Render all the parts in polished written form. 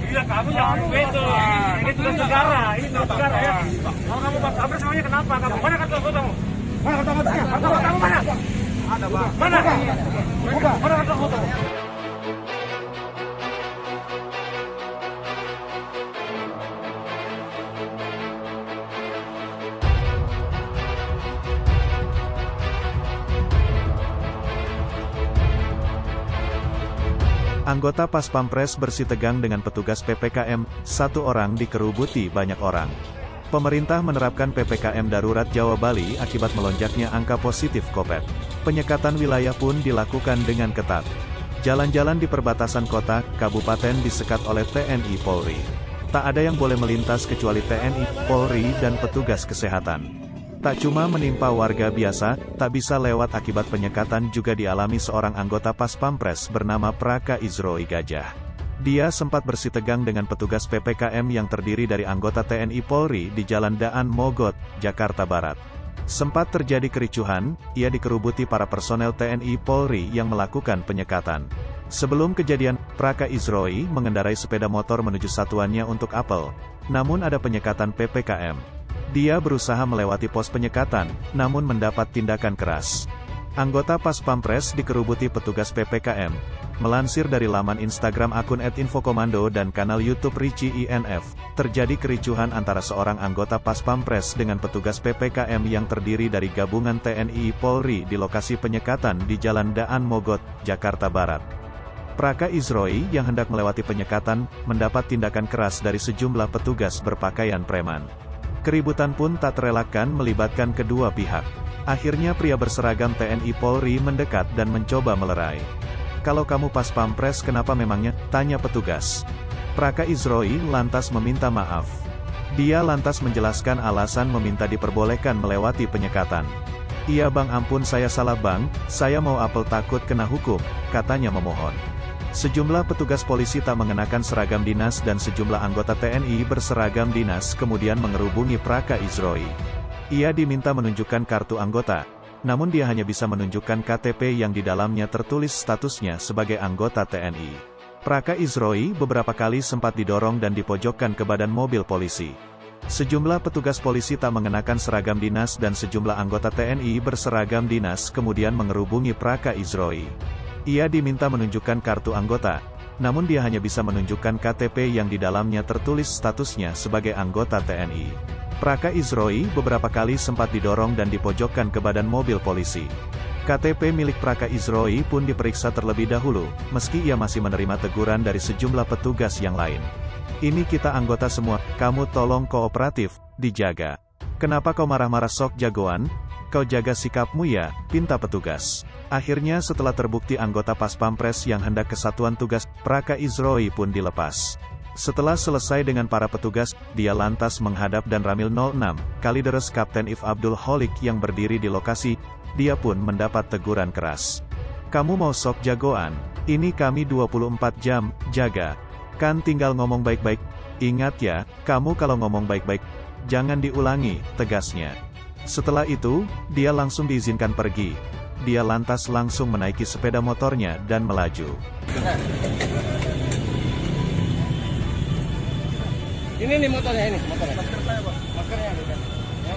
Iya, kamu jangan begitu. Ini tugas negara, ini tugas negara ya. Kalau kamu pampres semuanya kenapa? Kamu mana kartu anggota kamu? Mana kartu anggotanya? Kartu anggota kamu mana? Ada, Bang. Mana? Mana kartu anggota? Anggota Pas Pampres bersitegang dengan petugas PPKM, satu orang dikerubuti banyak orang. Pemerintah menerapkan PPKM darurat Jawa Bali akibat melonjaknya angka positif COVID. Penyekatan wilayah pun dilakukan dengan ketat. Jalan-jalan di perbatasan kota, kabupaten disekat oleh TNI Polri. Tak ada yang boleh melintas kecuali TNI, Polri, dan petugas kesehatan. Tak cuma menimpa warga biasa, tak bisa lewat akibat penyekatan juga dialami seorang anggota Pas Pampres bernama Praka Izroi Gajah. Dia sempat bersitegang dengan petugas PPKM yang terdiri dari anggota TNI Polri di Jalan Daan Mogot, Jakarta Barat. Sempat terjadi kericuhan, ia dikerubuti para personel TNI Polri yang melakukan penyekatan. Sebelum kejadian, Praka Izroi mengendarai sepeda motor menuju satuannya untuk apel. Namun ada penyekatan PPKM. Dia berusaha melewati pos penyekatan, namun mendapat tindakan keras. Anggota Pas Pampres dikerubuti petugas PPKM. Melansir dari laman Instagram akun @infokomando dan kanal YouTube Ricci INF, terjadi kericuhan antara seorang anggota Pas Pampres dengan petugas PPKM yang terdiri dari gabungan TNI Polri di lokasi penyekatan di Jalan Daan Mogot, Jakarta Barat. Praka Izroi yang hendak melewati penyekatan, mendapat tindakan keras dari sejumlah petugas berpakaian preman. Keributan pun tak terelakkan melibatkan kedua pihak. Akhirnya pria berseragam TNI Polri mendekat dan mencoba melerai. "Kalau kamu Pas Pampres kenapa memangnya?" tanya petugas. Praka Izroi lantas meminta maaf. Dia lantas menjelaskan alasan meminta diperbolehkan melewati penyekatan. "Iya bang, ampun saya salah bang, saya mau apel takut kena hukum," katanya memohon. Sejumlah petugas polisi tak mengenakan seragam dinas dan sejumlah anggota TNI berseragam dinas kemudian mengerubungi Praka Izroi. Ia diminta menunjukkan kartu anggota, namun dia hanya bisa menunjukkan KTP yang di dalamnya tertulis statusnya sebagai anggota TNI. Praka Izroi beberapa kali sempat didorong dan dipojokkan ke badan mobil polisi. Sejumlah petugas polisi tak mengenakan seragam dinas dan sejumlah anggota TNI berseragam dinas kemudian mengerubungi Praka Izroi. Ia diminta menunjukkan kartu anggota, namun dia hanya bisa menunjukkan KTP yang di dalamnya tertulis statusnya sebagai anggota TNI. Praka Izroi beberapa kali sempat didorong dan dipojokkan ke badan mobil polisi. KTP milik Praka Izroi pun diperiksa terlebih dahulu, meski ia masih menerima teguran dari sejumlah petugas yang lain. "Ini kita anggota semua, kamu tolong kooperatif, dijaga. Kenapa kau marah-marah sok jagoan? Kau jaga sikapmu ya," pinta petugas. Akhirnya setelah terbukti anggota Pas Pampres yang hendak ke satuan tugas, Praka Izroi pun dilepas. Setelah selesai dengan para petugas, dia lantas menghadap dan Ramil 06, Kalideres Kapten If Abdul Holik yang berdiri di lokasi, dia pun mendapat teguran keras. "Kamu mau sok jagoan? Ini kami 24 jam, jaga. Kan tinggal ngomong baik-baik. Ingat ya, kamu kalau ngomong baik-baik, jangan diulangi," tegasnya. Setelah itu, dia langsung diizinkan pergi. Dia lantas langsung menaiki sepeda motornya dan melaju. Ini nih motornya, ini motornya. Masker saya, Pak. Maskernya ada kan? Ya.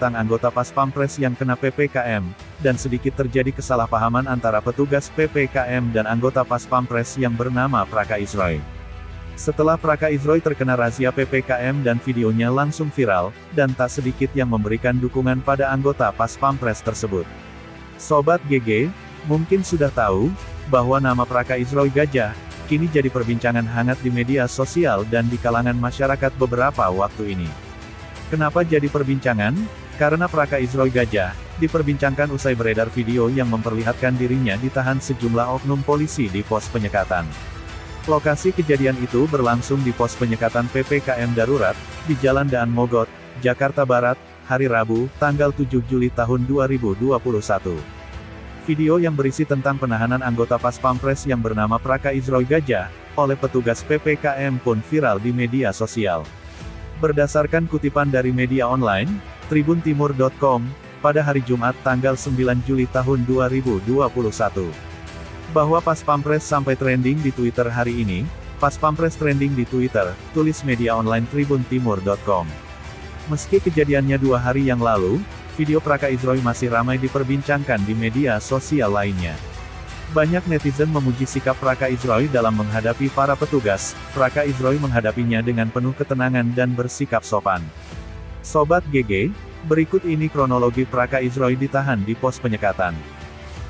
Tentang anggota Pas Pampres yang kena PPKM, dan sedikit terjadi kesalahpahaman antara petugas PPKM dan anggota Pas Pampres yang bernama Praka Izroi. Setelah Praka Izroi terkena razia PPKM dan videonya langsung viral, dan tak sedikit yang memberikan dukungan pada anggota Pas Pampres tersebut. Sobat GG, mungkin sudah tahu, bahwa nama Praka Izroi Gajah, kini jadi perbincangan hangat di media sosial dan di kalangan masyarakat beberapa waktu ini. Kenapa jadi perbincangan? Karena Praka Izroi Gajah, diperbincangkan usai beredar video yang memperlihatkan dirinya ditahan sejumlah oknum polisi di pos penyekatan. Lokasi kejadian itu berlangsung di pos penyekatan PPKM darurat, di Jalan Daan Mogot, Jakarta Barat, hari Rabu, tanggal 7 Juli tahun 2021. Video yang berisi tentang penahanan anggota Pas Pampres yang bernama Praka Izroy Gajah, oleh petugas PPKM pun viral di media sosial. Berdasarkan kutipan dari media online, tribuntimur.com, pada hari Jumat tanggal 9 Juli tahun 2021. Bahwa Pas Pampres sampai trending di Twitter hari ini, Pas Pampres trending di Twitter, tulis media online tribuntimur.com. Meski kejadiannya 2 hari yang lalu, video Praka Izroy masih ramai diperbincangkan di media sosial lainnya. Banyak netizen memuji sikap Praka Izroy dalam menghadapi para petugas. Praka Izroy menghadapinya dengan penuh ketenangan dan bersikap sopan. Sobat GG, berikut ini kronologi Praka Izroy ditahan di pos penyekatan.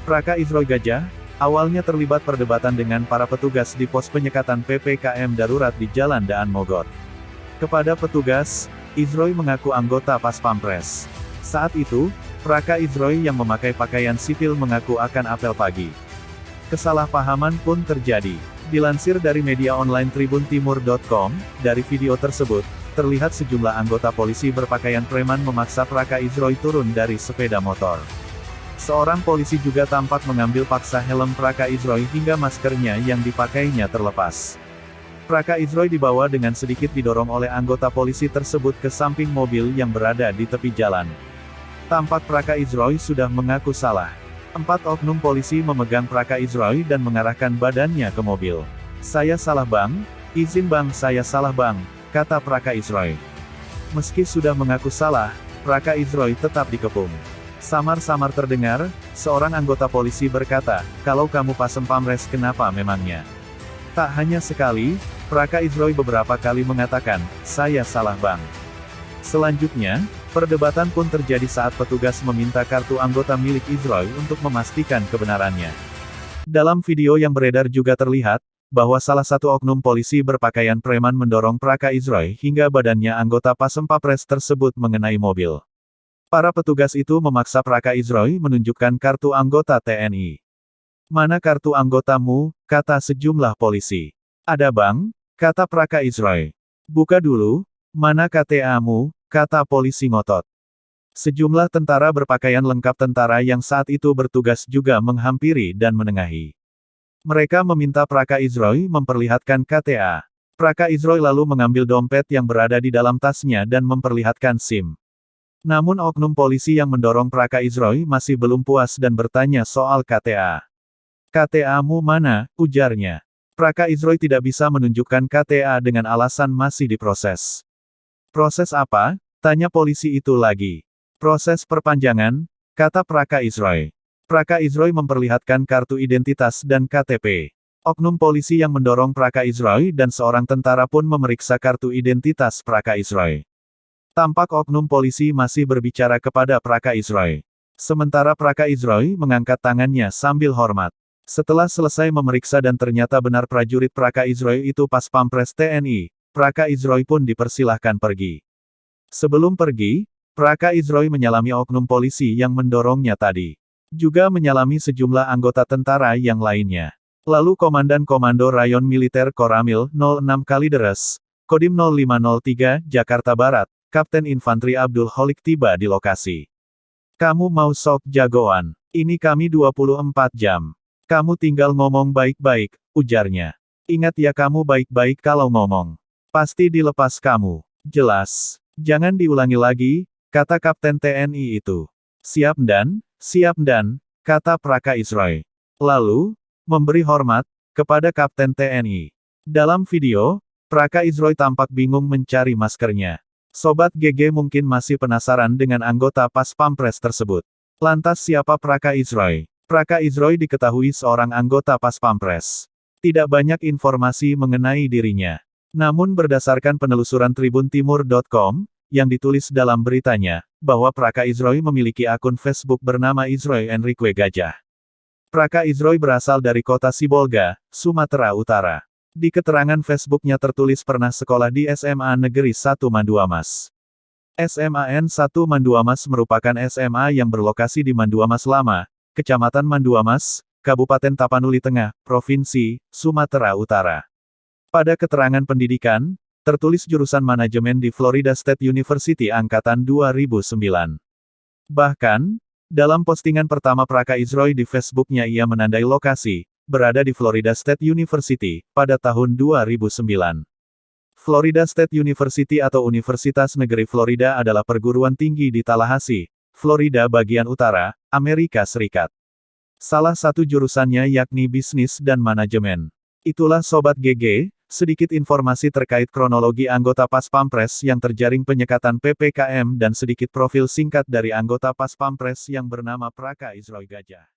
Praka Izroy Gajah, awalnya terlibat perdebatan dengan para petugas di pos penyekatan PPKM darurat di Jalan Daan Mogot. Kepada petugas, Izroy mengaku anggota Pas Pampres. Saat itu, Praka Izroy yang memakai pakaian sipil mengaku akan apel pagi. Kesalahpahaman pun terjadi. Dilansir dari media online tribuntimur.com, dari video tersebut, terlihat sejumlah anggota polisi berpakaian preman memaksa Praka Izroy turun dari sepeda motor. Seorang polisi juga tampak mengambil paksa helm Praka Izroy hingga maskernya yang dipakainya terlepas. Praka Izroy dibawa dengan sedikit didorong oleh anggota polisi tersebut ke samping mobil yang berada di tepi jalan. Tampak Praka Izroy sudah mengaku salah. 4 oknum polisi memegang Praka Izroy dan mengarahkan badannya ke mobil. "Saya salah bang, izin bang, saya salah bang," kata Praka Izroy. Meski sudah mengaku salah, Praka Izroy tetap dikepung. Samar-samar terdengar, seorang anggota polisi berkata, "Kalau kamu Pas Pampres kenapa memangnya?" Tak hanya sekali, Praka Izroy beberapa kali mengatakan, "Saya salah bang." Selanjutnya, perdebatan pun terjadi saat petugas meminta kartu anggota milik Izroy untuk memastikan kebenarannya. Dalam video yang beredar juga terlihat, bahwa salah satu oknum polisi berpakaian preman mendorong Praka Izroy hingga badannya anggota Pas Pampres tersebut mengenai mobil. Para petugas itu memaksa Praka Izroy menunjukkan kartu anggota TNI. "Mana kartu anggotamu?" kata sejumlah polisi. "Ada bang," kata Praka Izroy. "Buka dulu. Mana KTA-mu?" kata polisi ngotot. Sejumlah tentara berpakaian lengkap tentara yang saat itu bertugas juga menghampiri dan menengahi. Mereka meminta Praka Izroy memperlihatkan KTA. Praka Izroy lalu mengambil dompet yang berada di dalam tasnya dan memperlihatkan SIM. Namun oknum polisi yang mendorong Praka Izroy masih belum puas dan bertanya soal KTA. "KTA-mu mana?" ujarnya. Praka Izroy tidak bisa menunjukkan KTA dengan alasan masih diproses. "Proses apa?" tanya polisi itu lagi. "Proses perpanjangan," kata Praka Izroy. Praka Izroy memperlihatkan kartu identitas dan KTP. Oknum polisi yang mendorong Praka Izroy dan seorang tentara pun memeriksa kartu identitas Praka Izroy. Tampak oknum polisi masih berbicara kepada Praka Izroy. Sementara Praka Izroy mengangkat tangannya sambil hormat. Setelah selesai memeriksa dan ternyata benar prajurit Praka Izroy itu Pas Pampres TNI, Praka Izroy pun dipersilahkan pergi. Sebelum pergi, Praka Izroy menyalami oknum polisi yang mendorongnya tadi. Juga menyalami sejumlah anggota tentara yang lainnya. Lalu Komandan Komando Rayon Militer Koramil 06 Kalideres, Kodim 0503, Jakarta Barat, Kapten Infanteri Abdul Holik tiba di lokasi. "Kamu mau sok jagoan? Ini kami 24 jam. Kamu tinggal ngomong baik-baik," ujarnya. "Ingat ya kamu baik-baik kalau ngomong. Pasti dilepas kamu. Jelas? Jangan diulangi lagi," kata Kapten TNI itu. Siap dan," kata Praka Izroy. Lalu, memberi hormat, kepada Kapten TNI. Dalam video, Praka Izroy tampak bingung mencari maskernya. Sobat GG mungkin masih penasaran dengan anggota Pas Pampres tersebut. Lantas siapa Praka Izroy? Praka Izroy diketahui seorang anggota Pas Pampres. Tidak banyak informasi mengenai dirinya. Namun berdasarkan penelusuran tribuntimur.com, yang ditulis dalam beritanya, bahwa Praka Izroy memiliki akun Facebook bernama Izroy Enrique Gajah. Praka Izroy berasal dari kota Sibolga, Sumatera Utara. Di keterangan Facebooknya tertulis pernah sekolah di SMA Negeri 1 Manduamas. SMAN 1 Manduamas merupakan SMA yang berlokasi di Manduamas Lama, Kecamatan Manduamas, Kabupaten Tapanuli Tengah, Provinsi, Sumatera Utara. Pada keterangan pendidikan, tertulis jurusan manajemen di Florida State University angkatan 2009. Bahkan, Dalam postingan pertama Praka Isroy di Facebooknya ia menandai lokasi, berada di Florida State University, pada tahun 2009. Florida State University atau Universitas Negeri Florida adalah perguruan tinggi di Tallahassee, Florida bagian utara, Amerika Serikat. Salah satu jurusannya yakni bisnis dan manajemen. Itulah Sobat GG, sedikit informasi terkait kronologi anggota Pas Pampres yang terjaring penyekatan PPKM dan sedikit profil singkat dari anggota Pas Pampres yang bernama Praka Isroy Gajah.